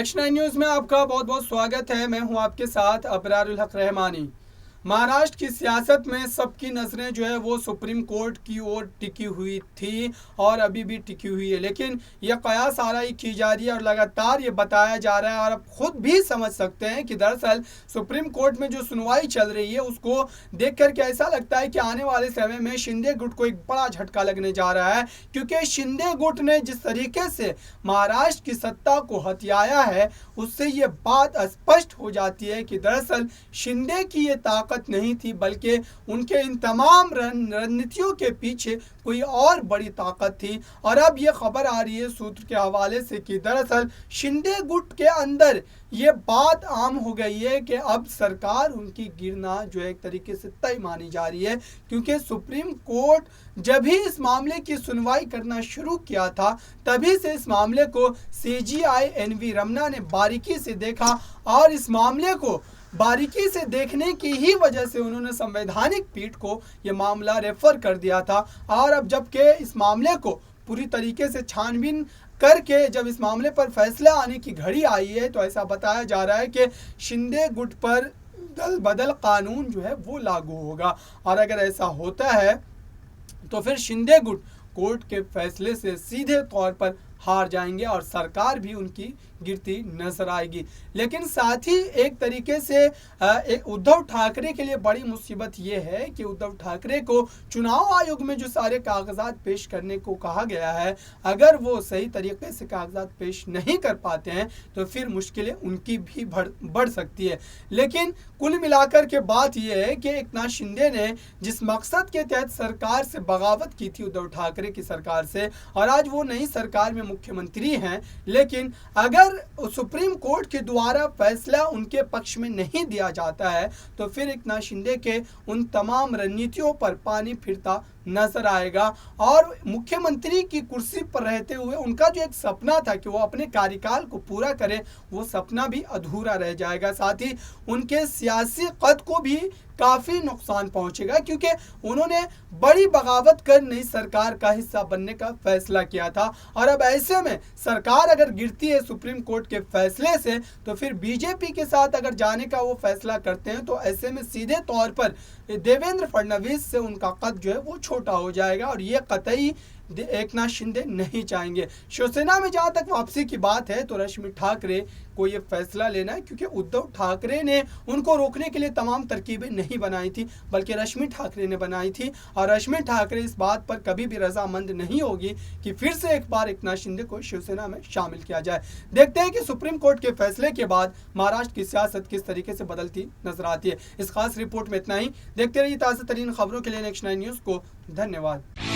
Next 9 news में आपका बहुत बहुत स्वागत है। मैं हूं आपके साथ अबरारुल हक रहमानी। महाराष्ट्र की सियासत में सबकी नज़रें जो है वो सुप्रीम कोर्ट की ओर टिकी हुई थी और अभी भी टिकी हुई है, लेकिन यह कयास आराई की जा रही है और लगातार ये बताया जा रहा है और आप खुद भी समझ सकते हैं कि दरअसल सुप्रीम कोर्ट में जो सुनवाई चल रही है उसको देख करके ऐसा लगता है कि आने वाले समय में शिंदे गुट को एक बड़ा झटका लगने जा रहा है, क्योंकि शिंदे गुट ने जिस तरीके से महाराष्ट्र की सत्ता को हथियाया है उससे ये बात स्पष्ट हो जाती है कि दरअसल शिंदे की ये ताकत नहीं थी, बल्कि उनके इन तमाम रणनीतियों के पीछे कोई और बड़ी ताकत थी। और अब ये खबर आ रही है सूत्र के हवाले से कि दरअसल शिंदे गुट के अंदर ये बात आम हो गई है कि अब सरकार उनकी गिरना जो है एक तरीके से तय मानी जा रही है, क्योंकि सुप्रीम कोर्ट जब ही इस मामले की सुनवाई करना शुरू किया था तभी से इस मामले को CJI NV रमना ने बारीकी से देखा और इस मामले को बारीकी से देखने की ही वजह से उन्होंने संवैधानिक पीठ को यह मामला रेफर कर दिया था। और अब जबकि इस मामले को पूरी तरीके से छानबीन करके जब इस मामले पर फैसला आने की घड़ी आई है तो ऐसा बताया जा रहा है कि शिंदे गुट पर दल बदल कानून जो है वो लागू होगा। और अगर ऐसा होता है तो फिर शिंदे गुट कोर्ट के फैसले से सीधे तौर पर हार जाएंगे और सरकार भी उनकी गिरती नजर आएगी। लेकिन साथ ही एक तरीके से उद्धव ठाकरे के लिए बड़ी मुसीबत ये है कि उद्धव ठाकरे को चुनाव आयोग में जो सारे कागजात पेश करने को कहा गया है, अगर वो सही तरीके से कागजात पेश नहीं कर पाते हैं तो फिर मुश्किलें उनकी भी बढ़ सकती है। लेकिन कुल मिलाकर के बात यह है कि एकनाथ शिंदे ने जिस मकसद के तहत सरकार से बगावत की थी, उद्धव ठाकरे की सरकार से, और आज वो नई सरकार में मुख्यमंत्री हैं, लेकिन अगर सुप्रीम कोर्ट के द्वारा फैसला उनके पक्ष में नहीं दिया जाता है तो फिर एकनाथ शिंदे के उन तमाम रणनीतियों पर पानी फिरता नजर आएगा और मुख्यमंत्री की कुर्सी पर रहते हुए उनका जो एक सपना था कि वो अपने कार्यकाल को पूरा करें, वो सपना भी अधूरा रह जाएगा। साथ ही उनके सियासी कद को भी काफ़ी नुकसान पहुंचेगा, क्योंकि उन्होंने बड़ी बगावत कर नई सरकार का हिस्सा बनने का फैसला किया था। और अब ऐसे में सरकार अगर गिरती है सुप्रीम कोर्ट के फैसले से तो फिर बीजेपी के साथ अगर जाने का वो फैसला करते हैं तो ऐसे में सीधे तौर पर देवेंद्र फडणवीस से उनका कद जो है वो छोटा हो जाएगा और ये कतई एकनाथ शिंदे नहीं चाहेंगे। शिवसेना में जहां तक वापसी की बात है तो रश्मि ठाकरे को ये फैसला लेना है, क्योंकि उद्धव ठाकरे ने उनको रोकने के लिए तमाम तरकीबें नहीं बनाई थी बल्कि रश्मि ठाकरे ने बनाई थी। और रश्मि ठाकरे इस बात पर कभी भी रजामंद नहीं होगी कि फिर से एक बार एकनाथ शिंदे को शिवसेना में शामिल किया जाए। देखते हैं कि सुप्रीम कोर्ट के फैसले के बाद महाराष्ट्र की सियासत किस तरीके से बदलती नजर आती है। इस खास रिपोर्ट में इतना ही। देखते रहिए ताज़ा तरीन खबरों के लिए नेक्स्ट 9 न्यूज़ को। धन्यवाद।